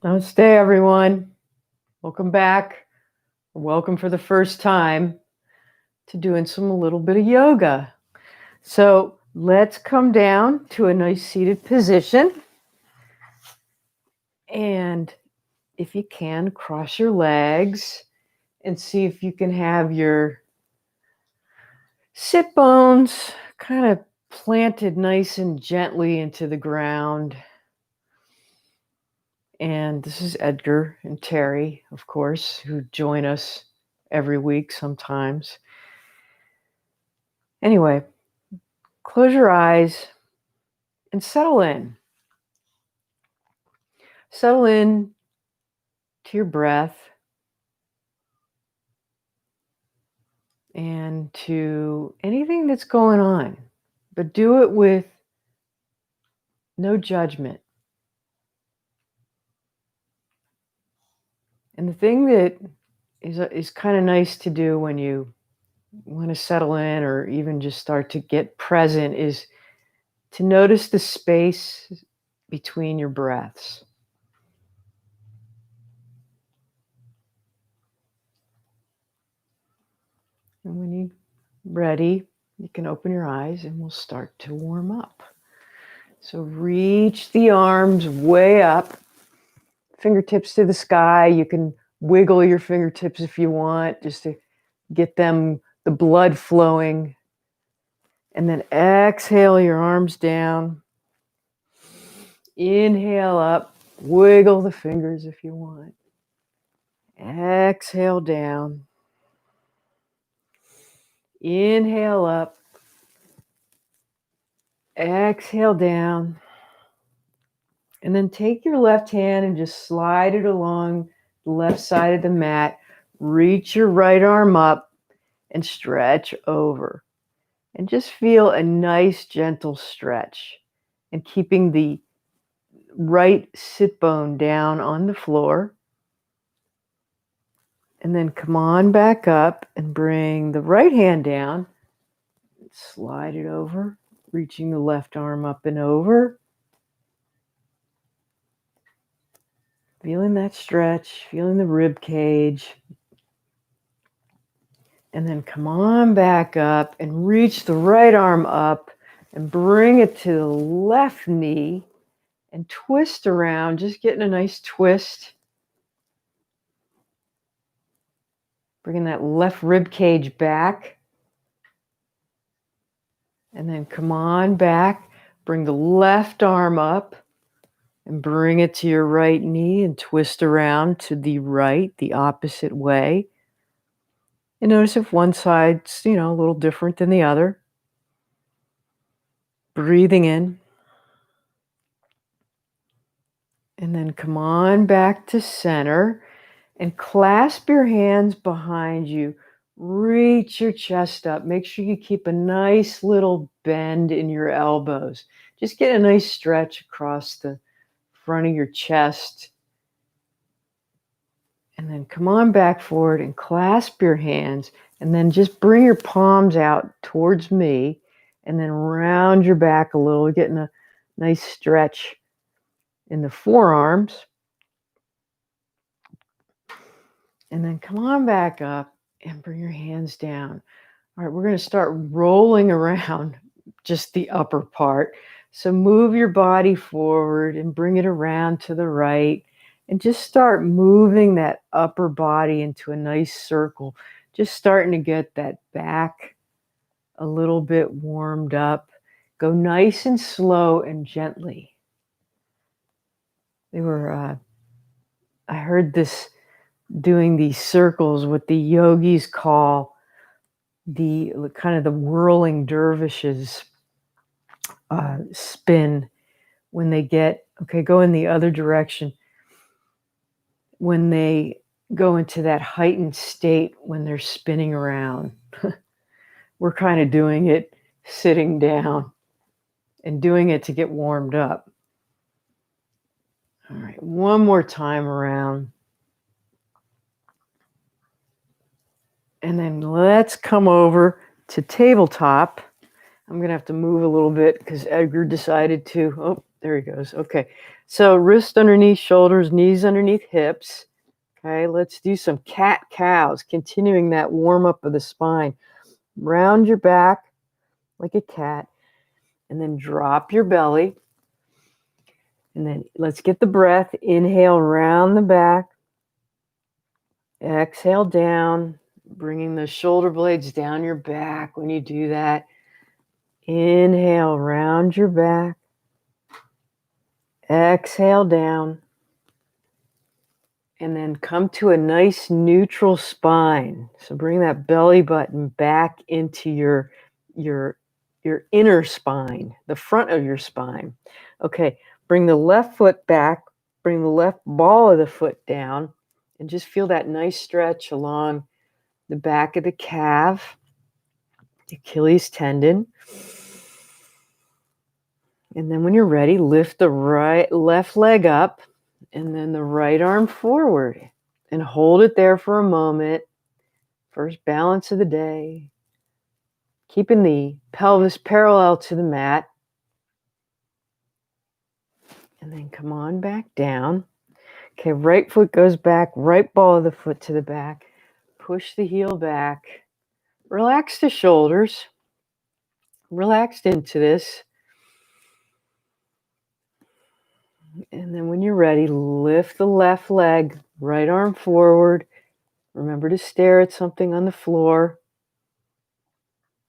Namaste, everyone. Welcome back. Welcome for the first time to doing a little bit of yoga. So let's come down to a nice seated position. And if you can, cross your legs and see if you can have your sit bones kind of planted nice and gently into the ground. And this is Edgar and Terry, of course, who join us every week sometimes. Anyway, close your eyes and settle in. Settle in to your breath and to anything that's going on, but do it with no judgment. And the thing that is kind of nice to do when you want to settle in or even just start to get present is to notice the space between your breaths. And when you're ready, you can open your eyes and we'll start to warm up. So reach the arms way up, fingertips to the sky. You can wiggle your fingertips if you want, just to get the blood flowing. And then exhale your arms down. Inhale up, wiggle the fingers if you want. Exhale down. Inhale up. Exhale down. And then take your left hand and just slide it along the left side of the mat. Reach your right arm up and stretch over. And just feel a nice, gentle stretch. And keeping the right sit bone down on the floor. And then come on back up and bring the right hand down. Slide it over, reaching the left arm up and over. Feeling that stretch, feeling the rib cage. And then come on back up and reach the right arm up and bring it to the left knee and twist around, just getting a nice twist. Bringing that left rib cage back. And then come on back, bring the left arm up and bring it to your right knee and twist around to the right, the opposite way. And notice if one side's, a little different than the other. Breathing in. And then come on back to center and clasp your hands behind you. Reach your chest up. Make sure you keep a nice little bend in your elbows. Just get a nice stretch across the front of your chest. And then come on back forward and clasp your hands. And then just bring your palms out towards me. And then round your back a little, getting a nice stretch in the forearms. And then come on back up and bring your hands down. All right, we're going to start rolling around just the upper part. So move your body forward and bring it around to the right. And just start moving that upper body into a nice circle. Just starting to get that back a little bit warmed up. Go nice and slow and gently. I heard this doing these circles, what the yogis call the kind of the whirling dervishes spin when they get, go in the other direction. When they go into that heightened state when they're spinning around. We're kind of doing it sitting down and doing it to get warmed up. All right, one more time around. And then let's come over to tabletop. I'm going to have to move a little bit because Edgar decided to. Oh, there he goes. Okay. So wrist underneath shoulders, knees underneath hips. Okay. Let's do some cat-cows, continuing that warm-up of the spine. Round your back like a cat, and then drop your belly. And then let's get the breath. Inhale, round the back. Exhale down, bringing the shoulder blades down your back when you do that. Inhale, round your back. Exhale down. And then come to a nice neutral spine. So bring that belly button back into your inner spine, the front of your spine. Okay, bring the left foot back, bring the left ball of the foot down, and just feel that nice stretch along the back of the calf, Achilles tendon. And then when you're ready, lift the left leg up and then the right arm forward and hold it there for a moment. First balance of the day. Keeping the pelvis parallel to the mat. And then come on back down. Okay, right foot goes back, right ball of the foot to the back. Push the heel back. Relax the shoulders. Relaxed into this. And then when you're ready, lift the left leg, right arm forward. Remember to stare at something on the floor.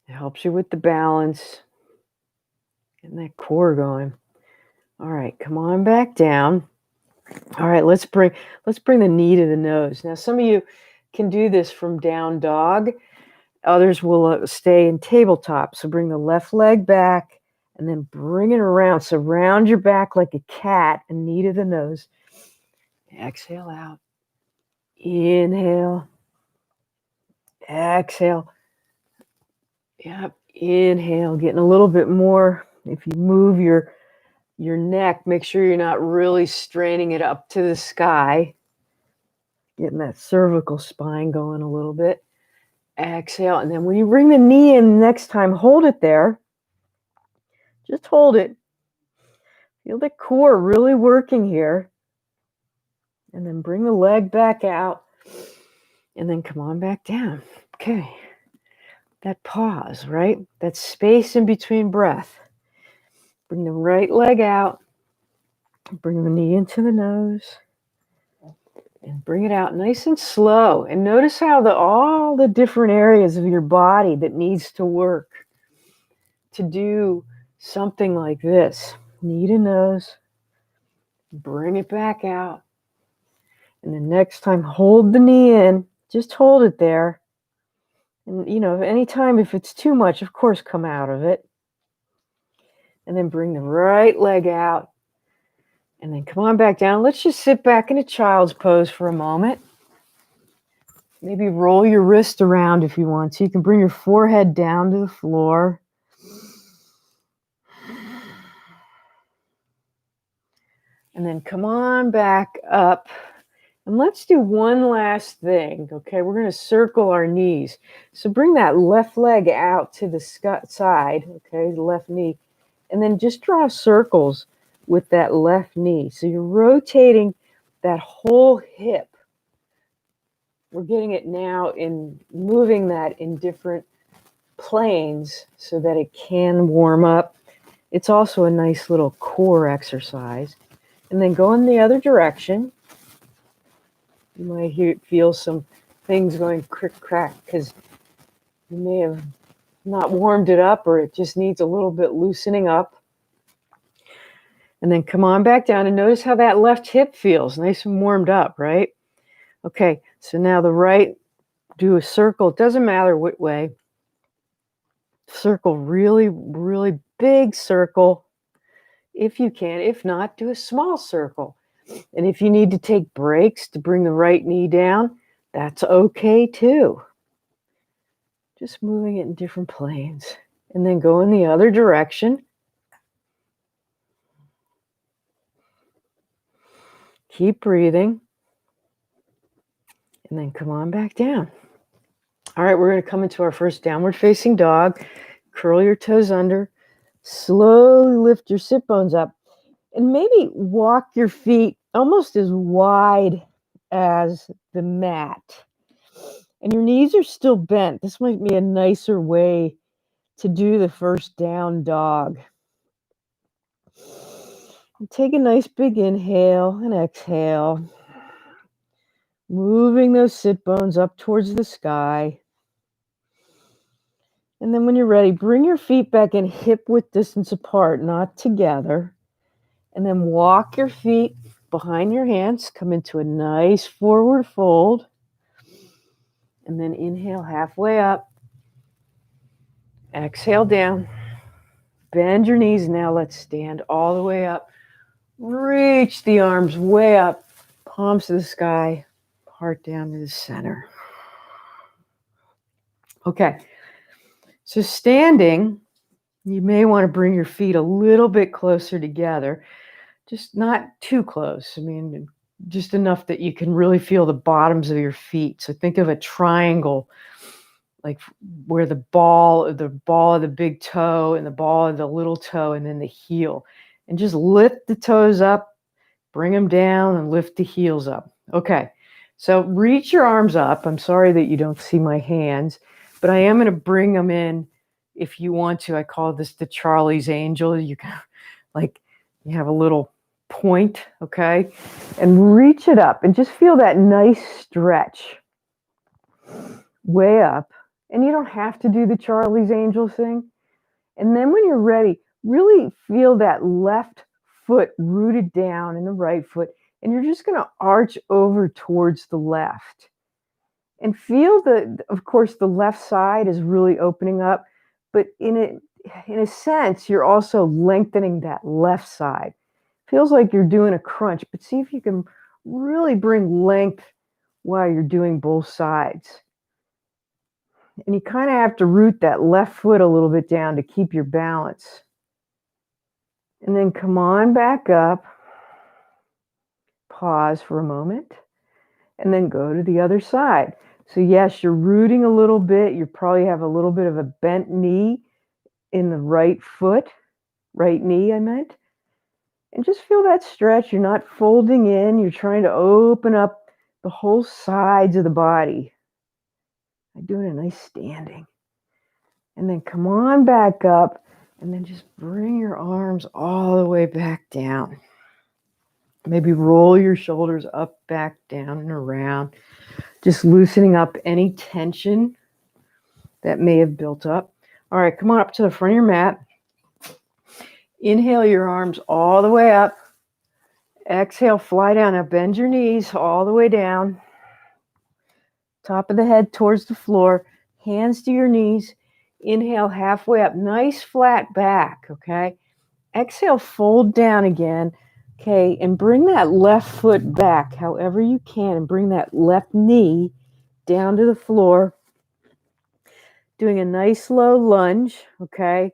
It helps you with the balance and that core going. All right, come on back down. All right, let's bring the knee to the nose. Now, some of you can do this from down dog. Others will stay in tabletop. So bring the left leg back and then bring it around. So round your back like a cat and knee to the nose. Exhale out. Inhale. Exhale. Yep. Inhale. Getting a little bit more. If you move your neck, make sure you're not really straining it up to the sky. Getting that cervical spine going a little bit. Exhale. And then when you bring the knee in next time, hold it there. Just hold it. Feel the core really working here. And then bring the leg back out. And then come on back down. Okay. That pause, right? That space in between breath. Bring the right leg out. Bring the knee into the nose. And bring it out nice and slow. And notice how all the different areas of your body that needs to work to do something like this. Knee to nose. Bring it back out. And the next time, hold the knee in. Just hold it there. And, anytime if it's too much, of course, come out of it. And then bring the right leg out. And then come on back down. Let's just sit back in a child's pose for a moment. Maybe roll your wrist around if you want to. You can bring your forehead down to the floor. And then come on back up. And let's do one last thing, okay? We're going to circle our knees. So bring that left leg out to the side, okay, the left knee. And then just draw circles with that left knee. So you're rotating that whole hip. We're getting it now in moving that in different planes so that it can warm up. It's also a nice little core exercise. And then go in the other direction. You might feel some things going crick crack because you may have not warmed it up or it just needs a little bit loosening up. And then come on back down and notice how that left hip feels nice and warmed up, right? Okay, so now the right, do a circle. It doesn't matter what way. Circle, really, really big circle if you can. If not, do a small circle. And if you need to take breaks to bring the right knee down, that's okay too. Just moving it in different planes. And then go in the other direction. Keep breathing. And then come on back down. All right, we're going to come into our first downward facing dog. Curl your toes under. Slowly lift your sit bones up. And maybe walk your feet almost as wide as the mat. And your knees are still bent. This might be a nicer way to do the first down dog. Take a nice big inhale and exhale. Moving those sit bones up towards the sky. And then when you're ready, bring your feet back in hip width distance apart, not together. And then walk your feet behind your hands. Come into a nice forward fold. And then inhale halfway up. Exhale down. Bend your knees. Now let's stand all the way up. Reach the arms way up. Palms to the sky. Heart down to the center. Okay. So standing, you may want to bring your feet a little bit closer together. Just not too close. I mean, just enough that you can really feel the bottoms of your feet. So think of a triangle, like where the ball of the big toe and the ball of the little toe and then the heel. And just lift the toes up, bring them down and lift the heels up. Okay, so reach your arms up. I'm sorry that you don't see my hands, but I am going to bring them in if you want to. I call this the Charlie's Angel. You can you have a little point, okay? And reach it up and just feel that nice stretch way up. And you don't have to do the Charlie's Angel thing. And then when you're ready, really feel that left foot rooted down in the right foot. And you're just going to arch over towards the left. And feel of course, the left side is really opening up. But in a sense, you're also lengthening that left side. Feels like you're doing a crunch, but see if you can really bring length while you're doing both sides. And you kind of have to root that left foot a little bit down to keep your balance. And then come on back up. Pause for a moment. And then go to the other side. So yes, you're rooting a little bit. You probably have a little bit of a bent knee in the right foot. Right knee, I meant. And just feel that stretch. You're not folding in. You're trying to open up the whole sides of the body. I'm doing a nice standing. And then come on back up. And then just bring your arms all the way back down. Maybe roll your shoulders up, back, down, and around. Just loosening up any tension that may have built up. All right, come on up to the front of your mat. Inhale your arms all the way up. Exhale, fly down. Now bend your knees all the way down. Top of the head towards the floor. Hands to your knees. Inhale halfway up. Nice flat back, okay? Exhale, fold down again. Okay, and bring that left foot back however you can and bring that left knee down to the floor. Doing a nice low lunge, okay?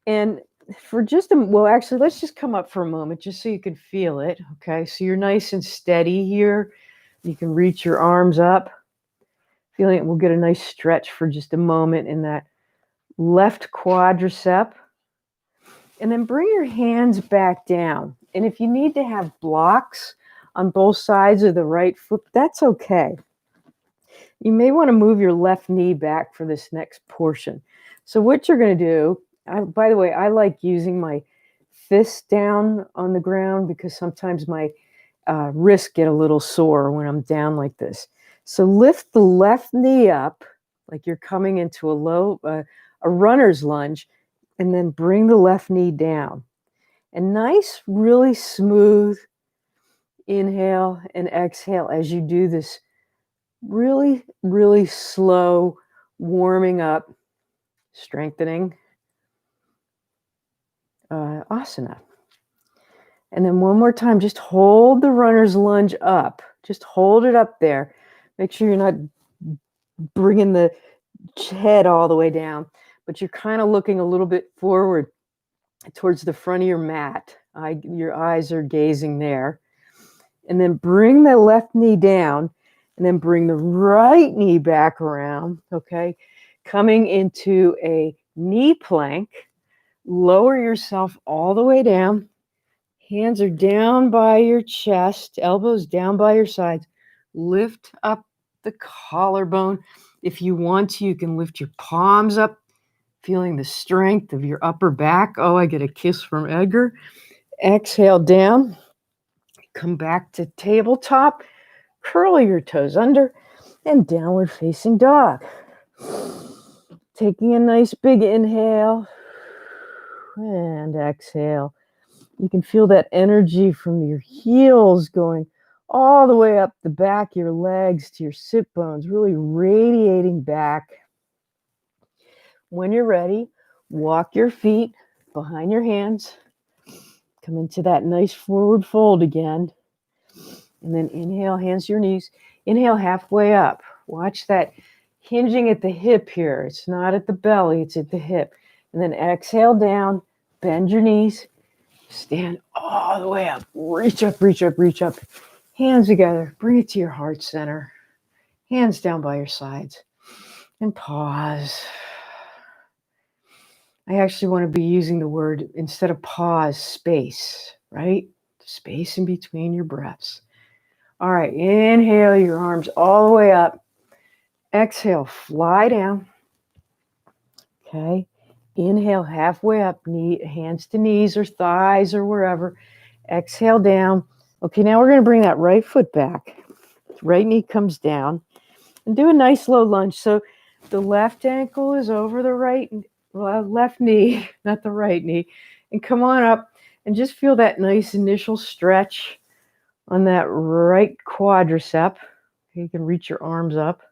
And for just actually, let's just come up for a moment just so you can feel it, okay? So you're nice and steady here. You can reach your arms up. Feeling it, we'll get a nice stretch for just a moment in that left quadricep. And then bring your hands back down. And if you need to have blocks on both sides of the right foot, that's okay. You may want to move your left knee back for this next portion. So what you're going to do, by the way, I like using my fists down on the ground because sometimes my wrists get a little sore when I'm down like this. So lift the left knee up like you're coming into a runner's lunge, and then bring the left knee down. And nice, really smooth inhale and exhale as you do this really, really slow warming up, strengthening asana. And then one more time, just hold the runner's lunge up. Just hold it up there. Make sure you're not bringing the head all the way down, but you're kind of looking a little bit forward towards the front of your mat. Your eyes are gazing there. And then bring the left knee down and then bring the right knee back around, okay? Coming into a knee plank. Lower yourself all the way down. Hands are down by your chest, elbows down by your sides. Lift up the collarbone. If you want to, you can lift your palms up, feeling the strength of your upper back. Oh, I get a kiss from Edgar. Exhale down. Come back to tabletop. Curl your toes under and downward facing dog. Taking a nice big inhale and exhale. You can feel that energy from your heels going all the way up the back of your legs to your sit bones, really radiating back. When you're ready, walk your feet behind your hands. Come into that nice forward fold again. And then inhale, hands to your knees. Inhale halfway up. Watch that hinging at the hip here. It's not at the belly, it's at the hip. And then exhale down, bend your knees. Stand all the way up. Reach up, reach up, reach up. Hands together. Bring it to your heart center. Hands down by your sides. And pause. I actually want to be using the word, instead of pause, space, right? Space in between your breaths. All right, inhale your arms all the way up. Exhale, fly down. Okay. Inhale halfway up, hands to knees or thighs or wherever. Exhale down. Okay, now we're going to bring that right foot back. Right knee comes down. And do a nice low lunge. So the left ankle is over the left knee, not the right knee. And come on up and just feel that nice initial stretch on that right quadricep. You can reach your arms up.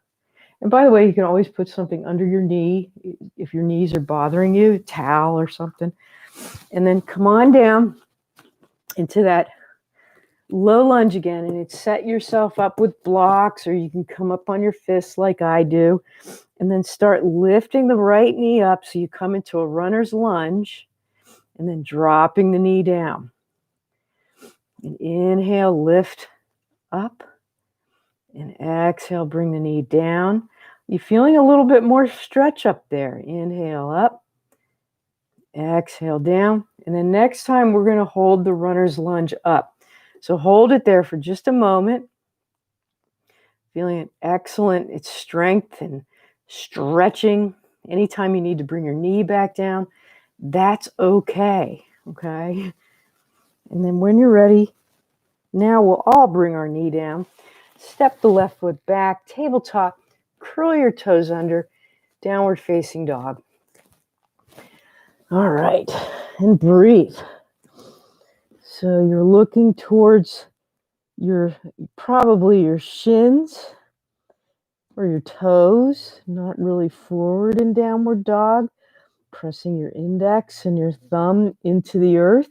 And by the way, you can always put something under your knee if your knees are bothering you, a towel or something. And then come on down into that low lunge again. And it's set yourself up with blocks, or you can come up on your fists like I do. And then start lifting the right knee up so you come into a runner's lunge. And then dropping the knee down. And inhale, lift up. And exhale, bring the knee down. You're feeling a little bit more stretch up there. Inhale up. Exhale down. And then next time we're going to hold the runner's lunge up. So hold it there for just a moment. Feeling excellent. It's strength and stretching. Anytime you need to bring your knee back down, that's okay. Okay. And then when you're ready, now we'll all bring our knee down. Step the left foot back, tabletop, curl your toes under, downward facing dog. All right, and breathe. So you're looking towards probably your shins or your toes, not really forward in downward dog, pressing your index and your thumb into the earth.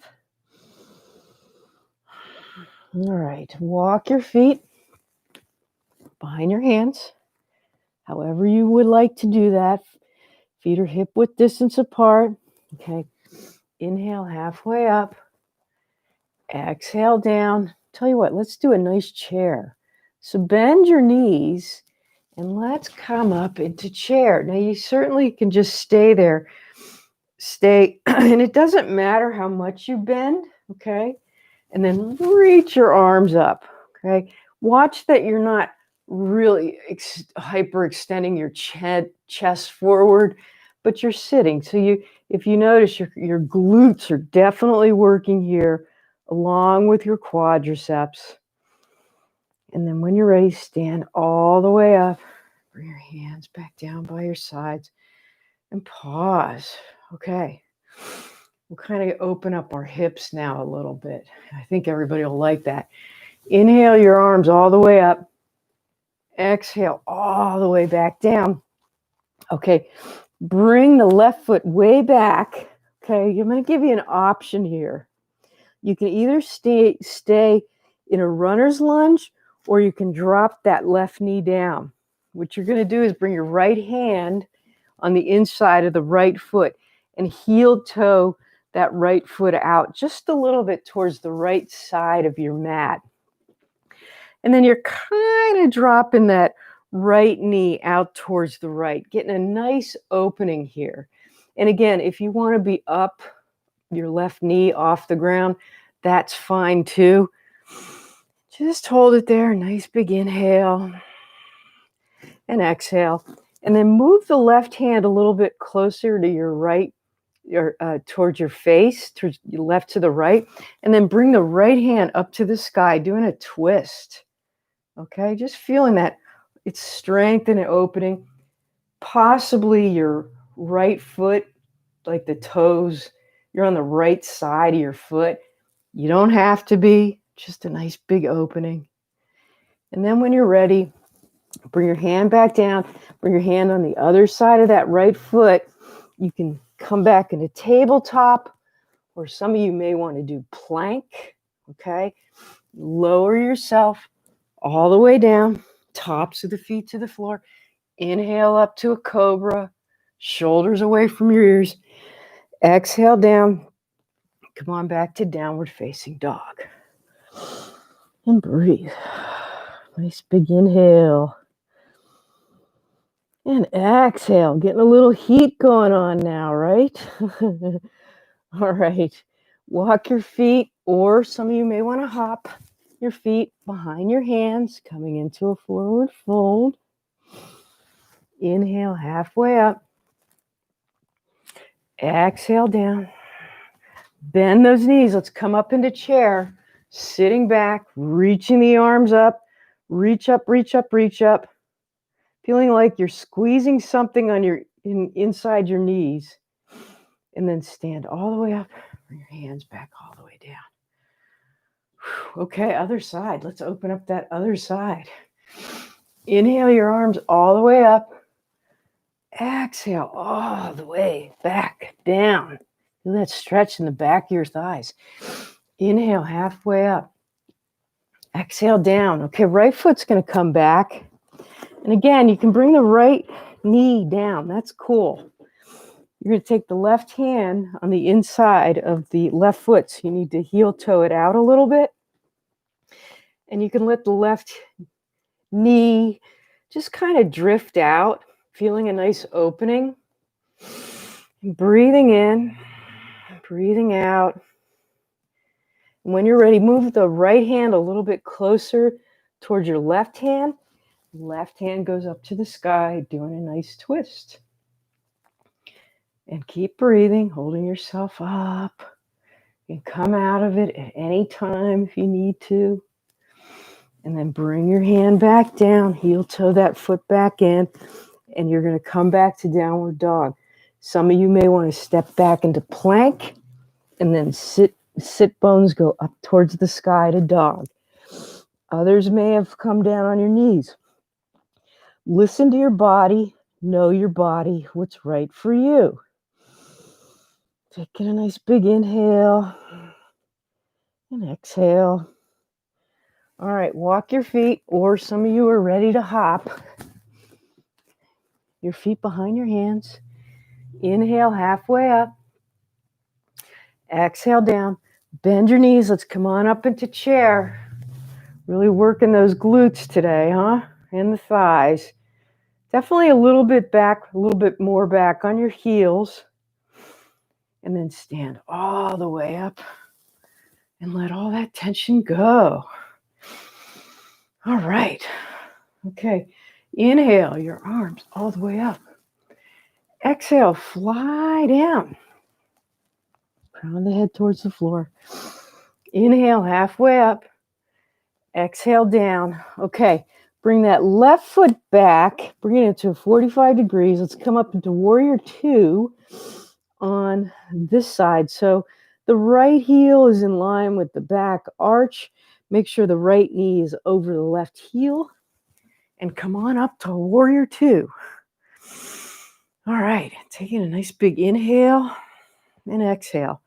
All right, walk your feet behind your hands, however you would like to do that. Feet are hip width distance apart. Okay. Inhale halfway up. Exhale down. Tell you what, let's do a nice chair. So bend your knees and let's come up into chair. Now you certainly can just stay there. Stay, and it doesn't matter how much you bend, okay? And then reach your arms up, okay? Watch that you're not really hyperextending your chest forward, but you're sitting. So if you notice, your glutes are definitely working here along with your quadriceps. And then when you're ready, stand all the way up. Bring your hands back down by your sides and pause. Okay. We'll kind of open up our hips now a little bit. I think everybody will like that. Inhale your arms all the way up. Exhale all the way back down. Okay. Bring the left foot way back. Okay. I'm going to give you an option here. You can either stay in a runner's lunge, or you can drop that left knee down. What you're going to do is bring your right hand on the inside of the right foot and heel toe that right foot out just a little bit towards the right side of your mat. And then you're kind of dropping that right knee out towards the right, getting a nice opening here. And again, if you want to be up, your left knee off the ground, that's fine too. Just hold it there. Nice big inhale and exhale. And then move the left hand a little bit closer to your right, towards your face, towards your left to the right. And then bring the right hand up to the sky, doing a twist. Okay, just feeling that it's strength and opening. Possibly your right foot, like the toes, you're on the right side of your foot. You don't have to be, just a nice big opening. And then when you're ready, bring your hand back down, bring your hand on the other side of that right foot. You can come back into tabletop, or some of you may want to do plank, okay? Lower yourself all the way down, tops of the feet to the floor. Inhale up to a cobra, shoulders away from your ears. Exhale down. Come on back to downward facing dog. And breathe. Nice big inhale. And exhale. Getting a little heat going on now, right? All right. Walk your feet, or some of you may want to hop your feet behind your hands, coming into a forward fold. Inhale halfway up. Exhale down. Bend those knees. Let's come up into chair. Sitting back, reaching the arms up. Reach up, reach up, reach up. Feeling like you're squeezing something on your inside your knees. And then stand all the way up. Bring your hands back all the way down. Okay, other side. Let's open up that other side. Inhale your arms all the way up. Exhale all the way back down. Feel that stretch in the back of your thighs. Inhale halfway up. Exhale down. Okay, right foot's going to come back. And again, you can bring the right knee down. That's cool. You're going to take the left hand on the inside of the left foot. So you need to heel toe it out a little bit. And you can let the left knee just kind of drift out, feeling a nice opening. And breathing in, breathing out. And when you're ready, move the right hand a little bit closer towards your left hand. Left hand goes up to the sky, doing a nice twist. And keep breathing, holding yourself up. You can come out of it at any time if you need to. And then bring your hand back down, heel toe that foot back in, and you're going to come back to downward dog. Some of you may want to step back into plank and then sit bones go up towards the sky to dog. Others may have come down on your knees. Listen to your body, know your body, what's right for you. Taking a nice big inhale and exhale. All right, walk your feet, or some of you are ready to hop. Your feet behind your hands. Inhale halfway up. Exhale down. Bend your knees. Let's come on up into chair. Really working those glutes today, huh? And the thighs. Definitely a little bit back, a little bit more back on your heels. And then stand all the way up and let all that tension go. All right. Okay. Inhale your arms all the way up. Exhale, fly down. Crown the head towards the floor. Inhale halfway up. Exhale down. Okay. Bring that left foot back. Bring it into 45 degrees. Let's come up into warrior two on this side. So the right heel is in line with the back arch. Make sure the right knee is over the left heel. And come on up to warrior two. All right. Taking a nice big inhale and exhale.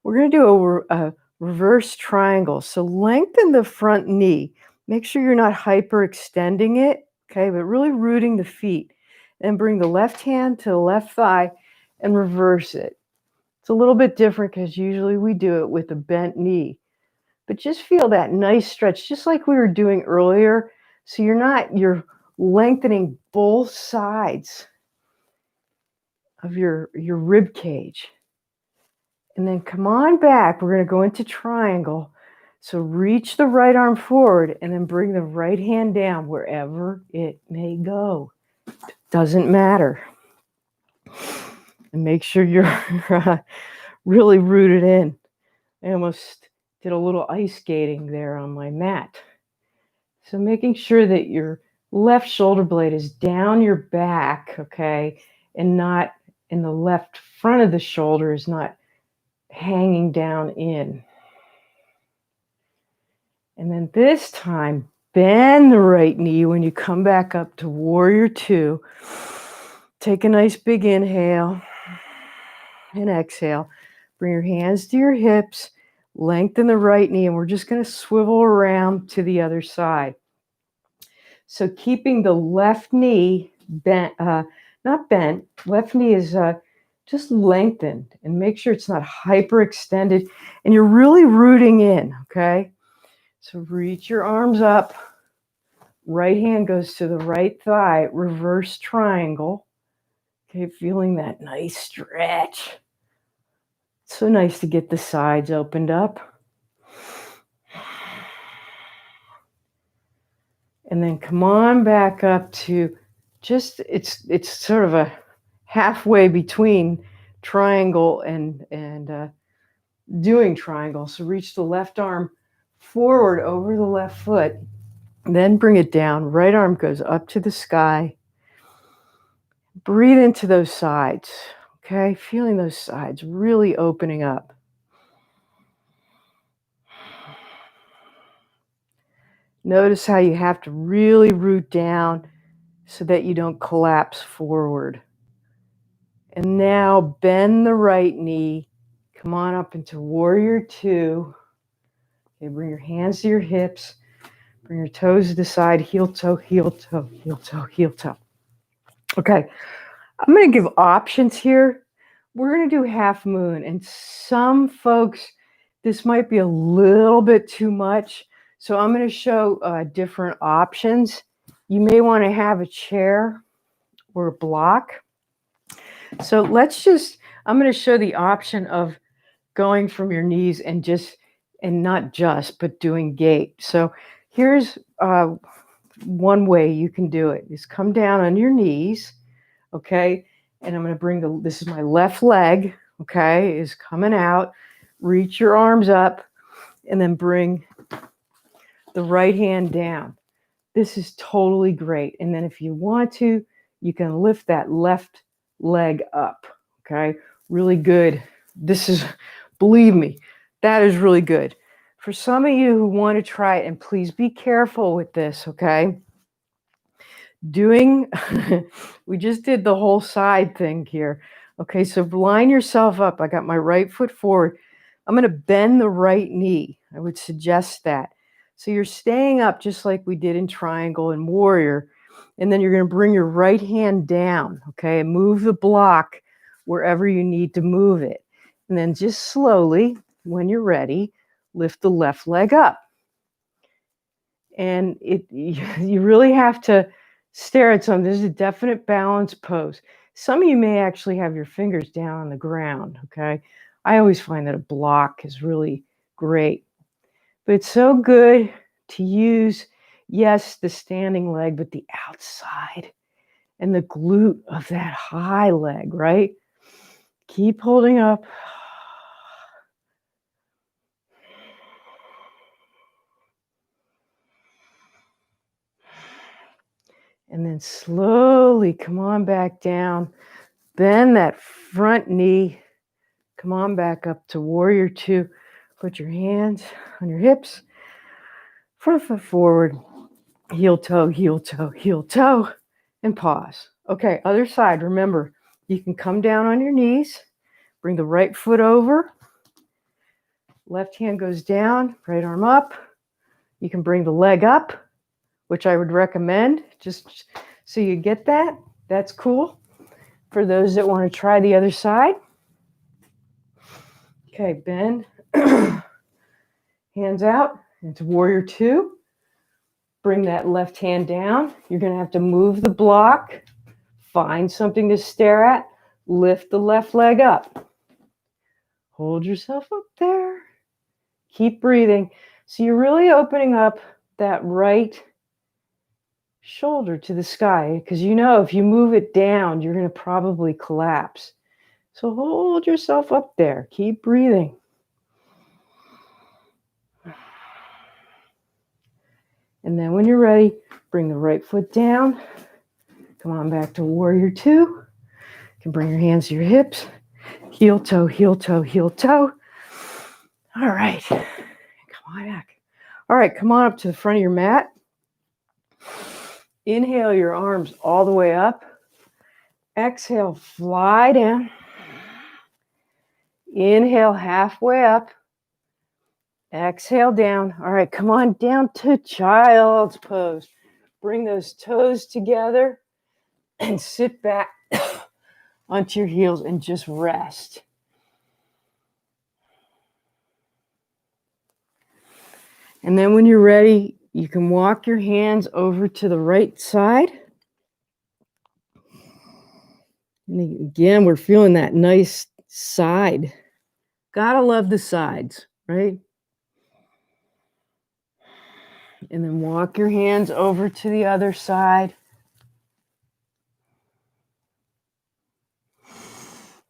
We're going to do a reverse triangle. So lengthen the front knee. Make sure you're not hyperextending it, okay, but really rooting the feet. And bring the left hand to the left thigh and reverse it. It's a little bit different because usually we do it with a bent knee. But just feel that nice stretch, just like we were doing earlier. So you're lengthening both sides of your rib cage. And then come on back. We're going to go into triangle. So reach the right arm forward and then bring the right hand down wherever it may go. Doesn't matter. And make sure you're really rooted in. I almost did a little ice skating there on my mat. So making sure that your left shoulder blade is down your back, okay, and not in the left front of the shoulder is not hanging down in. And then this time, bend the right knee when you come back up to warrior two. Take a nice big inhale and exhale. Bring your hands to your hips, lengthen the right knee, and we're just going to swivel around to the other side. So keeping the left knee bent, not bent, left knee is just lengthened, and make sure it's not hyperextended, and you're really rooting in, okay? So reach your arms up, right hand goes to the right thigh, reverse triangle, okay, feeling that nice stretch. It's so nice to get the sides opened up. And then come on back up to just, it's sort of a halfway between triangle and doing triangle. So reach the left arm forward over the left foot, then bring it down. Right arm goes up to the sky. Breathe into those sides, okay? Feeling those sides really opening up. Notice how you have to really root down so that you don't collapse forward. And now bend the right knee. Come on up into warrior two. Okay, bring your hands to your hips. Bring your toes to the side. Heel toe, heel toe, heel toe, heel toe. Okay, I'm going to give options here. We're going to do half moon. And some folks, this might be a little bit too much. So I'm going to show different options. You may want to have a chair or a block. So I'm going to show the option of going from your knees and but doing gait. So here's one way you can do it is come down on your knees, okay? And I'm going to bring this is my left leg, okay, is coming out. Reach your arms up and then bring the right hand down. This is totally great. And then if you want to, you can lift that left leg up, okay? Really good. Believe me, that is really good. For some of you who want to try it, and please be careful with this, okay? We just did the whole side thing here. Okay, so line yourself up. I got my right foot forward. I'm going to bend the right knee. I would suggest that. So you're staying up just like we did in triangle and warrior. And then you're going to bring your right hand down, okay, and move the block wherever you need to move it. And then just slowly, when you're ready, lift the left leg up. And you really have to stare at something. This is a definite balance pose. Some of you may actually have your fingers down on the ground, okay? I always find that a block is really great. But it's so good to use, yes, the standing leg, but the outside and the glute of that high leg, right? Keep holding up. And then slowly come on back down. Bend that front knee. Come on back up to warrior two. Put your hands on your hips. Front foot forward. Heel toe, heel toe, heel toe. And pause. Okay, other side. Remember, you can come down on your knees. Bring the right foot over. Left hand goes down. Right arm up. You can bring the leg up, which I would recommend, just so you get that. That's cool. For those that want to try the other side. Okay, bend. Hands out into warrior two. Bring that left hand down. You're going to have to move the block. Find something to stare at. Lift the left leg up. Hold yourself up there. Keep breathing. So you're really opening up that right shoulder to the sky, because you know if you move it down, you're going to probably collapse. So hold yourself up there. Keep breathing. And then when you're ready, bring the right foot down. Come on back to warrior two. You can bring your hands to your hips. Heel, toe, heel, toe, heel, toe. All right. Come on back. All right, come on up to the front of your mat. Inhale your arms all the way up. Exhale, fly down. Inhale, halfway up. Exhale down. All right, come on down to child's pose. Bring those toes together and sit back onto your heels and just rest. And then when you're ready, you can walk your hands over to the right side. And again, we're feeling that nice side. Gotta love the sides, right? And then walk your hands over to the other side.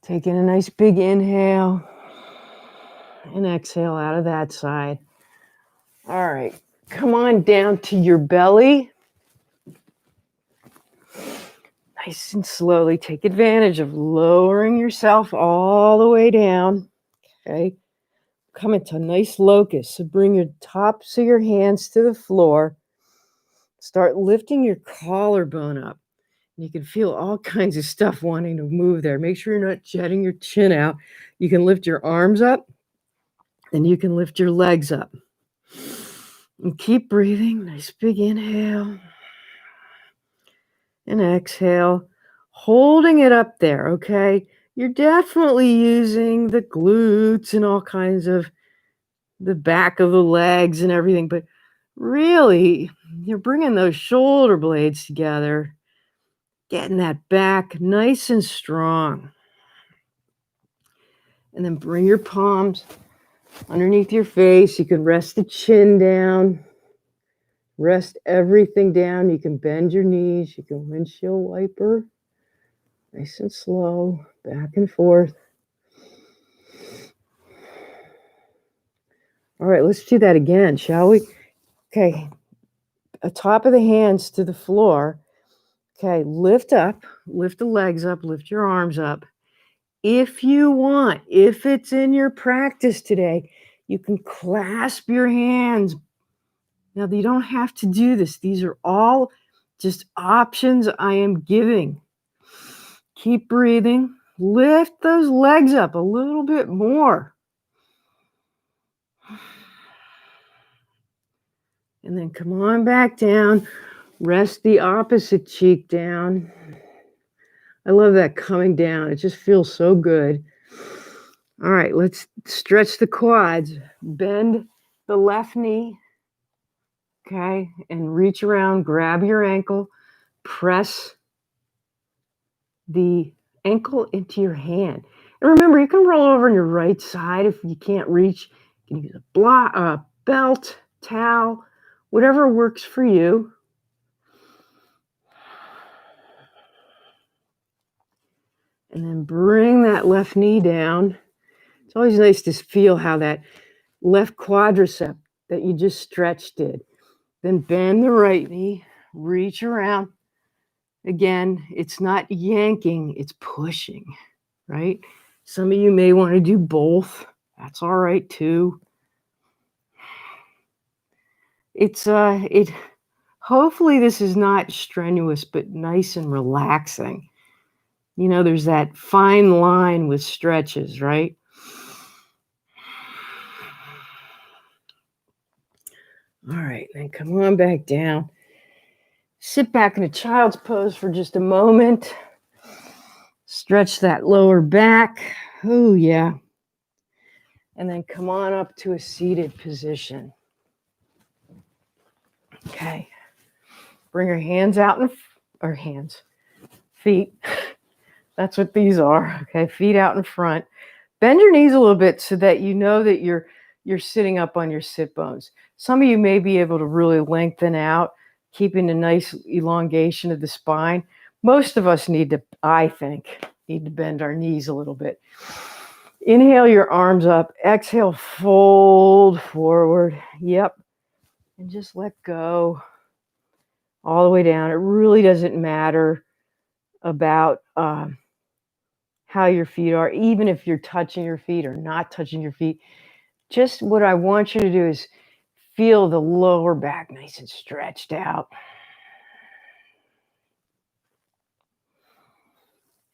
Take in a nice big inhale and exhale out of that side. All right, come on down to your belly. Nice and slowly take advantage of lowering yourself all the way down. Okay, come into a nice locust. So bring your tops of your hands to the floor. Start lifting your collarbone up. You can feel all kinds of stuff wanting to move there. Make sure you're not jetting your chin out. You can lift your arms up and you can lift your legs up. And keep breathing. Nice big inhale and exhale. Holding it up there, okay? You're definitely using the glutes and all kinds of the back of the legs and everything, but really, you're bringing those shoulder blades together, getting that back nice and strong. And then bring your palms underneath your face. You can rest the chin down. Rest everything down. You can bend your knees. You can windshield wiper. Nice and slow. Back and forth. All right, let's do that again, shall we? Okay. Top of the hands to the floor. Okay, lift up. Lift the legs up. Lift your arms up. If you want, if it's in your practice today, you can clasp your hands. Now, you don't have to do this. These are all just options I am giving. Keep breathing. Lift those legs up a little bit more. And then come on back down. Rest the opposite cheek down. I love that coming down. It just feels so good. All right, let's stretch the quads. Bend the left knee. Okay, and reach around, grab your ankle, press the ankle into your hand. And remember, you can roll over on your right side if you can't reach. You can use a belt, towel, whatever works for you. And then bring that left knee down. It's always nice to feel how that left quadricep that you just stretched did. Then bend the right knee, reach around. Again, it's not yanking, it's pushing, right? Some of you may want to do both. That's all right too. Hopefully this is not strenuous, but nice and relaxing. You know, there's that fine line with stretches, right? All right, then come on back down. Sit back in a child's pose for just a moment. Stretch that lower back. Oh, yeah. And then come on up to a seated position. Okay. Bring your hands out, feet That's what these are. Okay, feet out in front. Bend your knees a little bit so that you know that you're sitting up on your sit bones. Some of you may be able to really lengthen out, keeping a nice elongation of the spine. Most of us need to, I think, need to bend our knees a little bit. Inhale your arms up. Exhale, fold forward. Yep. And just let go all the way down. It really doesn't matter about how your feet are, even if you're touching your feet or not touching your feet. Just what I want you to do is feel the lower back nice and stretched out.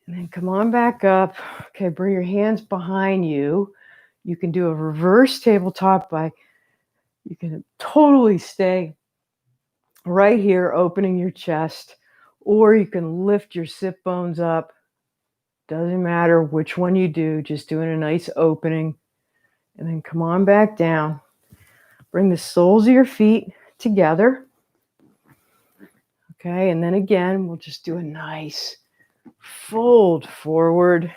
And then come on back up. Okay, bring your hands behind you. You can do a reverse tabletop you can totally stay right here, opening your chest, or you can lift your sit bones up. Doesn't matter which one you do, just doing a nice opening. And then come on back down. Bring the soles of your feet together. Okay, and then again, we'll just do a nice fold forward,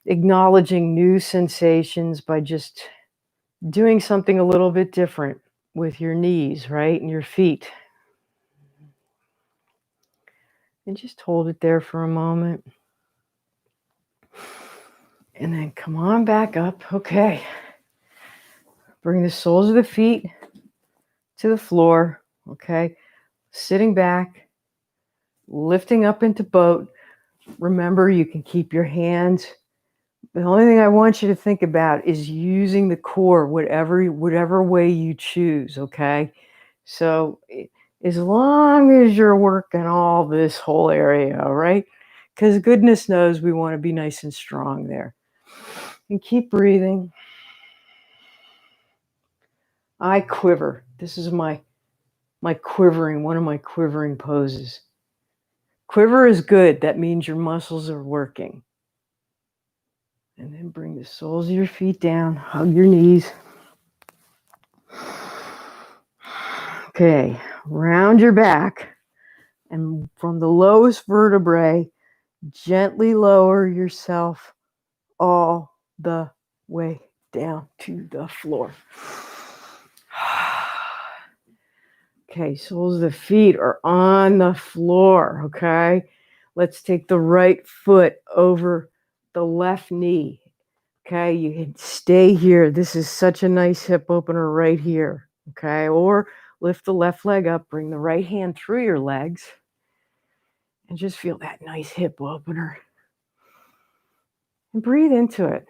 acknowledging new sensations by just doing something a little bit different with your knees, right, and your feet. And just hold it there for a moment. And then come on back up. Okay. Bring the soles of the feet to the floor. Okay. Sitting back, lifting up into boat. Remember, you can keep your hands. The only thing I want you to think about is using the core, whatever way you choose. Okay. So as long as you're working all this whole area, right? Because goodness knows we want to be nice and strong there. And keep breathing. I quiver. This is my quivering, one of my quivering poses. Quiver is good. That means your muscles are working. And then bring the soles of your feet down. Hug your knees. Okay, round your back. And from the lowest vertebrae, gently lower yourself all the way down to the floor. Okay, soles of the feet are on the floor, okay? Let's take the right foot over the left knee, okay? You can stay here. This is such a nice hip opener right here, okay? Or lift the left leg up, bring the right hand through your legs, and just feel that nice hip opener. And breathe into it.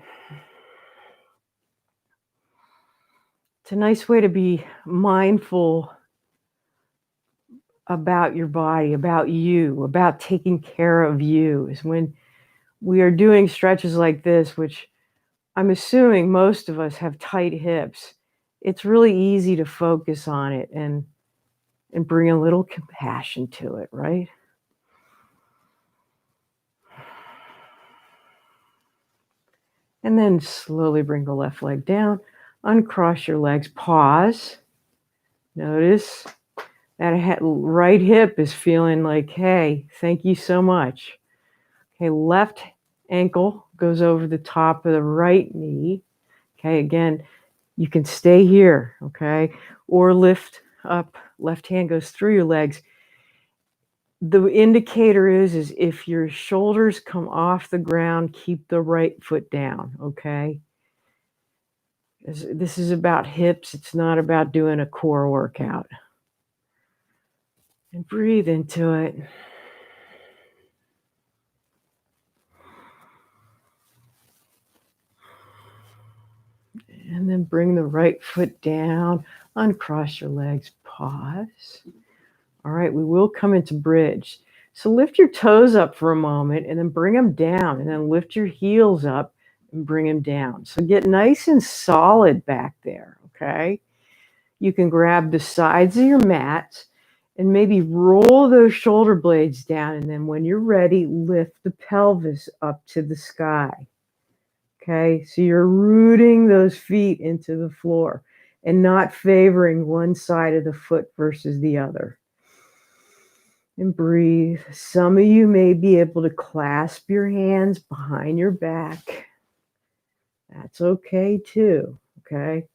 It's a nice way to be mindful about your body, about you, about taking care of you, is when we are doing stretches like this, which I'm assuming most of us have tight hips. It's really easy to focus on it and bring a little compassion to it, right? And then slowly bring the left leg down, uncross your legs, pause. Notice that right hip is feeling like, hey, thank you so much. Okay, left ankle goes over the top of the right knee. Okay, again, you can stay here, okay? Or lift up, left hand goes through your legs. The indicator is if your shoulders come off the ground, keep the right foot down, okay? This is about hips. It's not about doing a core workout. And breathe into it. And then bring the right foot down, uncross your legs, pause. All right, we will come into bridge. So lift your toes up for a moment and then bring them down, and then lift your heels up and bring them down. So get nice and solid back there, okay? You can grab the sides of your mats and maybe roll those shoulder blades down, and then when you're ready, lift the pelvis up to the sky. Okay, so you're rooting those feet into the floor and not favoring one side of the foot versus the other. And breathe. Some of you may be able to clasp your hands behind your back. That's okay too, okay?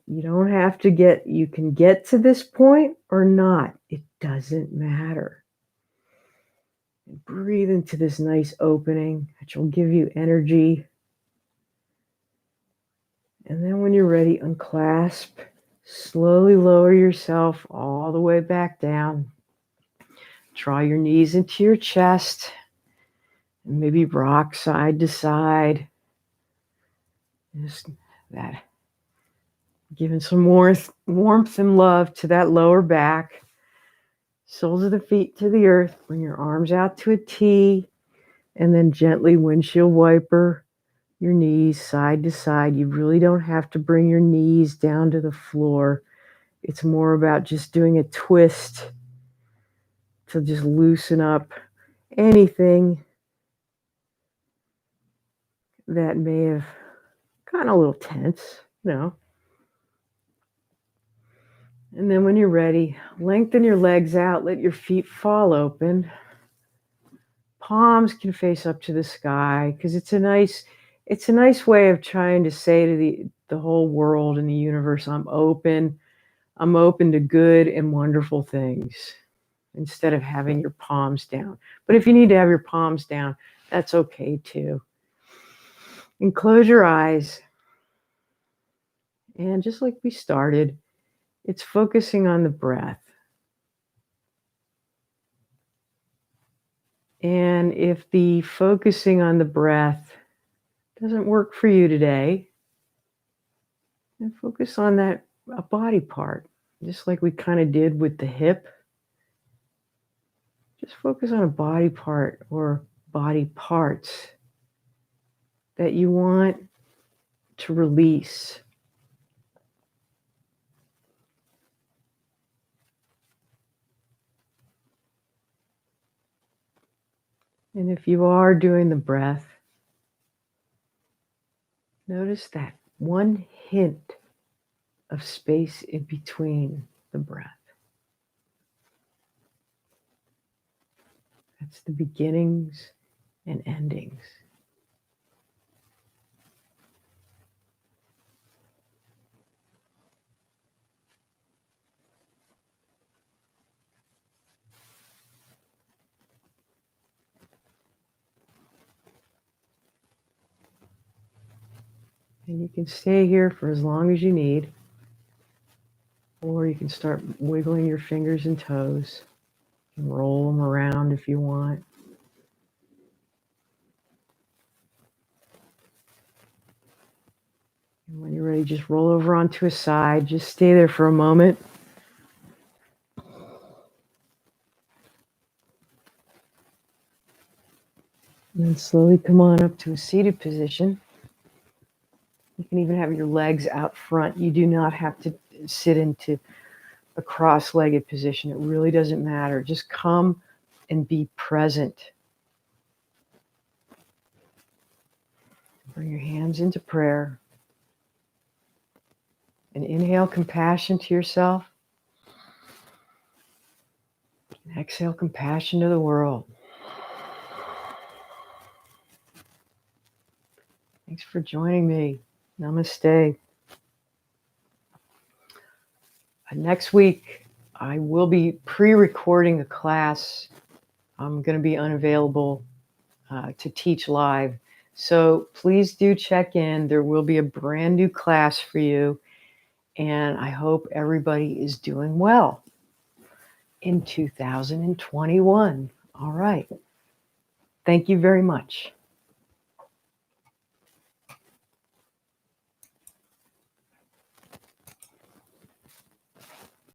You don't have to you can get to this point or not. It doesn't matter. And breathe into this nice opening that will give you energy. And then when you're ready, unclasp. Slowly lower yourself all the way back down. Draw your knees into your chest. And maybe rock side to side. Just that. Giving some warmth and love to that lower back. Soles of the feet to the earth. Bring your arms out to a T. And then gently windshield wiper your knees side to side. You really don't have to bring your knees down to the floor. It's more about just doing a twist to just loosen up anything that may have gotten a little tense, And then when you're ready, lengthen your legs out, let your feet fall open. Palms can face up to the sky because it's a nice way of trying to say to the whole world and the universe, I'm open to good and wonderful things, instead of having your palms down. But if you need to have your palms down, that's okay too. And close your eyes. And just like we started, it's focusing on the breath. And if the focusing on the breath doesn't work for you today, then focus on a body part, just like we kind of did with the hip. Just focus on a body part or body parts that you want to release. And if you are doing the breath, notice that one hint of space in between the breath. That's the beginnings and endings. And you can stay here for as long as you need, or you can start wiggling your fingers and toes and roll them around if you want. And when you're ready, just roll over onto a side. Just stay there for a moment. And then slowly come on up to a seated position. You can even have your legs out front. You do not have to sit into a cross-legged position. It really doesn't matter. Just come and be present. Bring your hands into prayer. And inhale compassion to yourself. And exhale compassion to the world. Thanks for joining me. Namaste. Next week, I will be pre-recording a class. I'm going to be unavailable to teach live. So please do check in. There will be a brand new class for you. And I hope everybody is doing well in 2021. All right. Thank you very much.